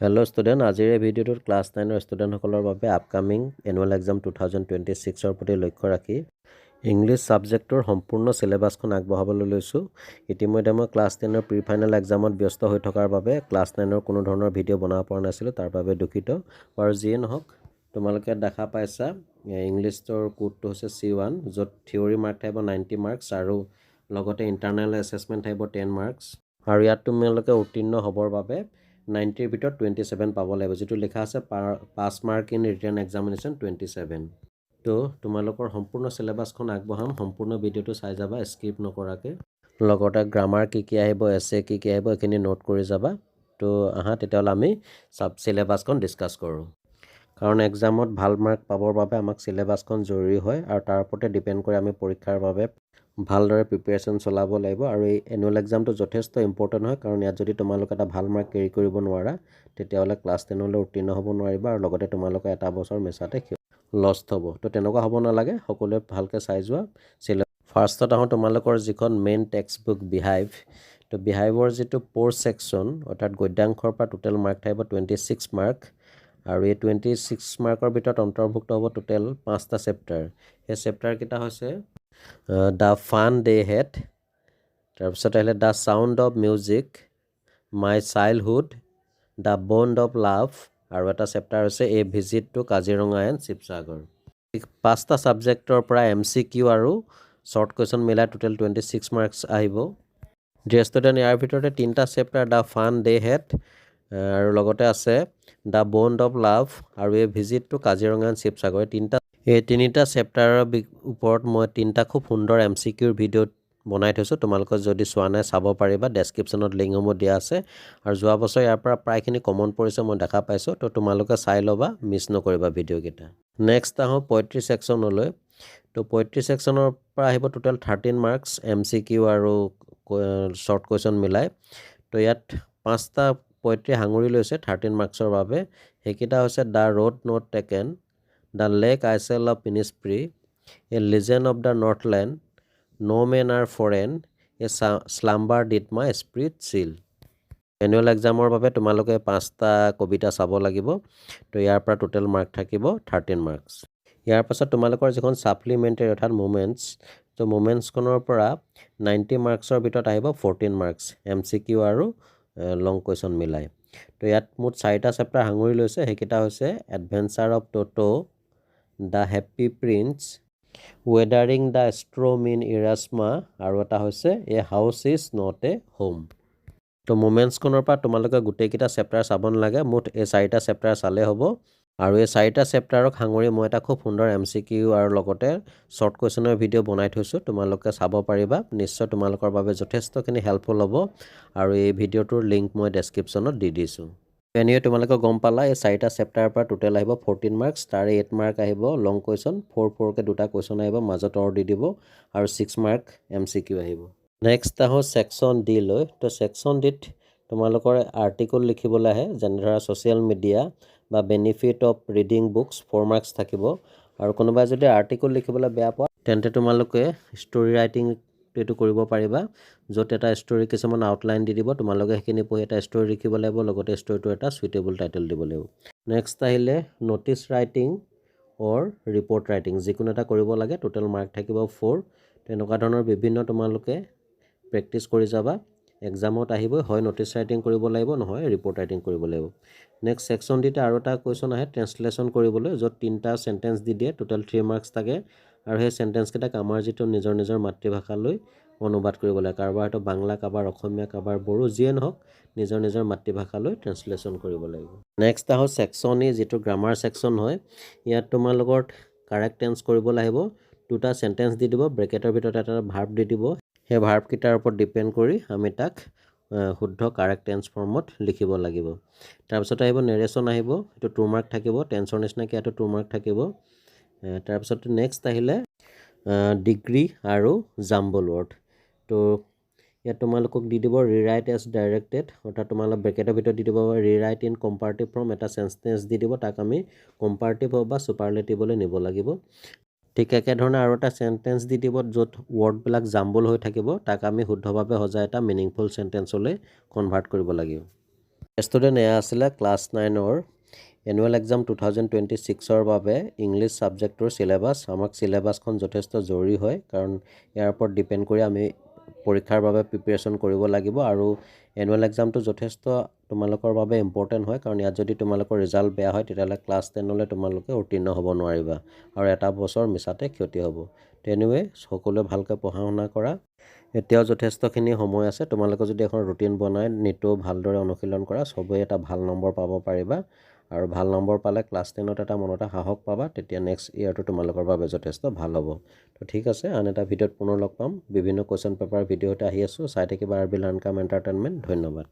Hello student, আজিৰ এই ভিডিঅ'টোত ক্লাছ 9 ৰ ষ্টুডেণ্টসকলৰ বাবে আপকামিং এনুৱেল এক্সাম 2026 ৰ প্ৰতি লক্ষ্য ৰাখি ইংলিছ ছাবজেক্টৰ সম্পূৰ্ণ সিলেবাছখন আগবঢ়াবলৈ লৈছোঁ। ইতিমধ্যে মই ক্লাছ 10 ৰ প্ৰি ফাইনেল এক্সামত ব্যস্ত হৈ থকাৰ বাবে ক্লাছ 9 ৰ কোনো ধৰণৰ ভিডিঅ' বনাব পৰা নাছিলোঁ, তাৰ বাবে দুখিত। আৰু যিয়ে নহওক তোমালোকে দেখা পাইছা ইংলিছৰ কোডটো হৈছে C1, য'ত থিয়ৰী মাৰ্ক থাকিব 90 মাৰ্কছ আৰু লগতে ইণ্টাৰনেল এছেছমেণ্ট থাকিব 10 মাৰ্কছ। আৰু ইয়াত তোমালোকে উত্তীৰ্ণ হ'বৰ বাবে 90ৰ ভিতৰত 27 পাব লাগিব, যেটো লিখা আছে পাছ মাৰ্ক ইন ৰিটেন এক্সামিনেশ্যন 27। তো তোমালোকৰ সম্পূৰ্ণ সিলেবাছখন আগবঢ়াম, সম্পূৰ্ণ ভিডিঅ'টো চাই যাবা স্কিপ নকৰাকৈ। লগতে গ্ৰামাৰ কি আহিব, এছে কি আহিব, এইখিনি নোট কৰি যাবা। তো আহা তেতিয়াহ'লে আমি সিলেবাছখন ডিছকাছ কৰোঁ। কাৰণ এক্সামত ভাল মাৰ্ক পাবৰ বাবে আমাক সিলেবাছখন জৰুৰী হয়, আৰু তাৰ ওপৰতে ডিপেণ্ড কৰি আমি পৰীক্ষাৰ বাবে ভালদৰে প্ৰিপেৰেশ্যন চলাব লাগিব। আৰু এই এনুৱেল এক্সামটো যথেষ্ট ইম্পৰ্টেণ্ট হয়, কাৰণ ইয়াত যদি তোমালোকে এটা ভাল মাৰ্ক কেৰি কৰিব নোৱাৰা তেতিয়াহ'লে ক্লাছ 10লৈ উত্তীৰ্ণ হ'ব নোৱাৰিবা, আৰু লগতে তোমালোকে এটা বছৰ মেছাতে লষ্ট হ'ব। তো তেনেকুৱা হ'ব নালাগে, সকলোৱে ভালকৈ চাই যোৱা। ফাৰ্ষ্টত আহোঁ তোমালোকৰ যিখন মেইন টেক্সট বুক বিহাইভ। তো বিহাইভৰ যিটো প'ৰ ছেকশ্যন, অৰ্থাৎ গদ্যাংশৰ পৰা টোটেল মাৰ্ক থাকিব 26 মাৰ্ক, আৰু এই 26 মাৰ্কৰ ভিতৰত অন্তৰ্ভুক্ত হ'ব টোটেল 5টা চেপ্টাৰ। সেই চেপ্টাৰকেইটা হৈছে দ্য ফান দে হেড, তাৰপিছত আহিলে the sound of music, my childhood, the bond of love, আৰু এটা চেপ্টাৰ হৈছে a visit to Kaziranga and Sivasagar. 5টা ছাবজেক্টৰ পৰা MCQ আৰু শ্বৰ্ট কুৱেশ্যন মিলাই টোটেল 26 মাৰ্কছ আহিব। ডিয়াৰ ষ্টুডেণ্ট, ইয়াৰ ভিতৰতে 3টা chapter the fun they had, আৰু লগতে আছে দ্য বণ্ড অফ লাভ আৰু a visit to Kaziranga and Sivasagar. এই তিনিটা চেপ্টাৰৰ ওপৰত মই 3টা খুব সুন্দৰ MCQৰ ভিডিঅ'ত বনাই থৈছোঁ। তোমালোকে যদি চোৱা নাই চাব পাৰিবা, ডেছক্ৰিপশ্যনত লিংকসমূহ দিয়া আছে। আৰু যোৱা বছৰ ইয়াৰ পৰা প্ৰায়খিনি কমন পৰিছে মই দেখা পাইছোঁ, তো তোমালোকে চাই ল'বা, মিছ নকৰিবা ভিডিঅ'কেইটা। নেক্সট আহোঁ 35 ছেকশ্যনলৈ। তো 35 ছেকশ্যনৰ পৰা আহিব টোটেল 13 মাৰ্কছ MCQ আৰু শ্বৰ্ট কুৱেশ্যন মিলাই। তো ইয়াত 5টা 35 সাঙুৰি লৈছে 13 মাৰ্কছৰ বাবে। সেইকেইটা হৈছে the road not taken, the lake isle of Innisfree, a legend of the Northland, no' men are foreign, a slumber did my spirit seal. Annual এক্সামৰ বাবে তোমালোকে 5টা কবিতা চাব লাগিব। তো ইয়াৰ পৰা টোটেল মাৰ্ক থাকিব 13 মাৰ্কছ। ইয়াৰ পাছত তোমালোকৰ যিখন ছাপ্লিমেণ্টেৰী অৰ্থাৎ মুমেণ্টছ, তো মুমেণ্টছখনৰ পৰা 90 মাৰ্কছৰ ভিতৰত আহিব 14 মাৰ্কছ MCQ আৰু লং কুৱেশ্যন মিলাই। তো ইয়াত মুঠ 4টা চেপ্টাৰ সাঙুৰি লৈছে। সেইকেইটা হৈছে adventure of Toto, the happy prince, weathering the storm in Ersama, আৰু এটা হৈছে a house is not a home. তো মুমেণ্টছখনৰ পৰা তোমালোকে গোটেইকেইটা চেপ্টাৰ চাব নালাগে, মুঠ এই 4টা চেপ্টাৰ চালে হ'ব। আৰু এই 4টা চেপ্টাৰক সাঙুৰি মই এটা খুব সুন্দৰ MCQ আৰু লগতে শ্বৰ্ট কুৱেশ্যনৰ ভিডিঅ' বনাই থৈছোঁ, তোমালোকে চাব পাৰিবা। নিশ্চয় তোমালোকৰ বাবে যথেষ্টখিনি হেল্পফুল হ'ব, আৰু এই ভিডিঅ'টোৰ লিংক মই ডেছক্ৰিপশ্যনত দি দিছোঁ। এনিৱে তোমালোকে গম পালা, এই 4টা চেপ্টাৰৰ পৰা টোটেল আহিব 14 মাৰ্কছ, তাৰে 8 মাৰ্ক আহিব লং কুৱেশ্যন, 4কে দুটা কুৱেশ্যন আহিব, মাজত অৰ দি দিব, আৰু 6 মাৰ্ক MCQ আহিব। নেক্সট আহোঁ ছেকশ্যন D লৈ। তো ছেকশ্যন Dত তোমালোকৰ আৰ্টিকল লিখিবলৈ আহে, যেনে ধৰা ছ'চিয়েল মিডিয়া বা benefit of reading books, 4 marks থাকিব। আৰু কোনোবাই যদি আৰ্টিকল লিখিবলৈ বেয়া পোৱা তেন্তে তোমালোকে ষ্টৰি ৰাইটিং এইটো কৰিব পাৰিবা, য'ত এটা ষ্টৰি কিছুমান আউটলাইন দি দিব, তোমালোকে সেইখিনি পঢ়ি এটা ষ্টৰি লিখিব লাগিব, লগতে ষ্টৰিটো এটা চুইটেবল টাইটেল দিব লাগিব। নেক্সট আহিলে ন'টিছ ৰাইটিং অৰ ৰিপৰ্ট ৰাইটিং, যিকোনো এটা কৰিব লাগে, টোটেল মাৰ্ক থাকিব 4। তেনেকুৱা ধৰণৰ বিভিন্ন তোমালোকে প্ৰেক্টিছ কৰি যাবা। এক্সামত আহিবই, হয় ন'টিছ ৰাইটিং কৰিব লাগিব, নহয় ৰিপৰ্ট ৰাইটিং কৰিব লাগিব। নেক্সট ছেকশ্যন Dতে আৰু এটা কুৱেশ্যন আহে ট্ৰেঞ্চলেশ্যন কৰিবলৈ, য'ত 3টা চেণ্টেঞ্চ দি দিয়ে, টোটেল 3 মাৰ্কছ থাকে। আৰু সেই চেণ্টেঞ্চকেইটাক আমাৰ যিটো নিজৰ মাতৃভাষালৈ অনুবাদ কৰিব লাগে, কাৰোবাৰ হয়তো বাংলা, কাৰোবাৰ অসমীয়া, কাৰোবাৰ বড়ো, যিয়ে নহওক নিজৰ মাতৃভাষালৈ ট্ৰেঞ্চলেশ্যন কৰিব লাগিব। নেক্সট আহোঁ ছেকশ্যন E, যিটো গ্ৰামাৰ ছেকশ্যন হয়। ইয়াত তোমালোকৰ কাৰেক্ট টেন্স কৰিবলৈ আহিব, 2টা চেণ্টেঞ্চ দি দিব, ব্ৰেকেটৰ ভিতৰত এটা ভাৰ্ব দি দিব। সেই ভাৰ্বকেইটাৰ ওপৰত ডিপেণ্ড কৰি আমি তাক শুদ্ধ কাৰেক্ট টেন্স ফৰ্মত লিখিব লাগিব। তাৰপিছত আহিব নেৰেশ্যন আহিব, এইটো 2 মাৰ্ক থাকিব, টেন্সৰ নিচিনাকৈ ইয়াতো 2 মাৰ্ক থাকিব। তাৰপিছত নেক্সট আহিলে ডিগ্ৰী আৰু জাম্বল ৱৰ্ড। তো ইয়াত তোমালোকক দি দিব ৰিৰাইট এজ ডাইৰেক্টেড, অৰ্থাৎ তোমালোক ব্ৰেকেটৰ ভিতৰত দি দিব ৰিৰাইট ইন কম্পাৰেটিভ ফৰ্ম, এটা চেণ্টেঞ্চ দি দিব, তাক আমি কম্পাৰেটিভ বা ছুপাৰলেটিভলৈ নিব লাগিব। ঠিক একেধৰণে আৰু এটা চেণ্টেঞ্চ দি দিব, য'ত ৱৰ্ডবিলাক জাম্বল হৈ থাকিব, তাক আমি শুদ্ধভাৱে সজাই এটা মিনিংফুল চেণ্টেঞ্চলৈ কনভাৰ্ট কৰিব লাগিব। ষ্টুডেণ্ট এয়া আছিলে ক্লাছ 9ৰ এনুৱেল এক্সাম 2026ৰ বাবে ইংলিছ ছাবজেক্টৰ চিলেবাছ। আমাক চিলেবাছখন যথেষ্ট জৰুৰী হয়, কাৰণ ইয়াৰ ওপৰত ডিপেণ্ড কৰি আমি পৰীক্ষাৰ বাবে প্ৰিপেৰেশ্যন কৰিব লাগিব। আৰু এনুৱেল এক্সামটো যথেষ্ট তোমালোকৰ বাবে ইম্পৰ্টেণ্ট হয়, কাৰণ ইয়াত যদি তোমালোকৰ ৰিজাল্ট বেয়া হয় তেতিয়াহ'লে ক্লাছ 10লৈ তোমালোকে উত্তীৰ্ণ হ'ব নোৱাৰিবা আৰু এটা বছৰ মিছাতে ক্ষতি হ'ব। এনিৱে সকলোৱে ভালকৈ পঢ়া শুনা কৰা। এতিয়াও যথেষ্টখিনি সময় আছে। তোমালোকে যদি এখন ৰুটিন বনাই নিতৌ ভালদৰে অনুশীলন কৰা, চবেই এটা ভাল নম্বৰ পাব পাৰিবা। আৰু ভাল নম্বৰ পালে ক্লাছ 10ত এটা মনতে সাহস পাবা, তেতিয়া নেক্সট ইয়েৰটো তোমালোকৰ বাবে যথেষ্ট ভাল হ'ব। তো ঠিক আছে, আন এটা ভিডিঅ'ত পুনৰ লগ পাম। বিভিন্ন কুৱেশ্যন পেপাৰ ভিডিঅ'তে আহি আছোঁ, চাই থাকিবা আৰবি লাৰ্ণ কাম এণ্টাৰটেইনমেণ্ট। ধন্যবাদ।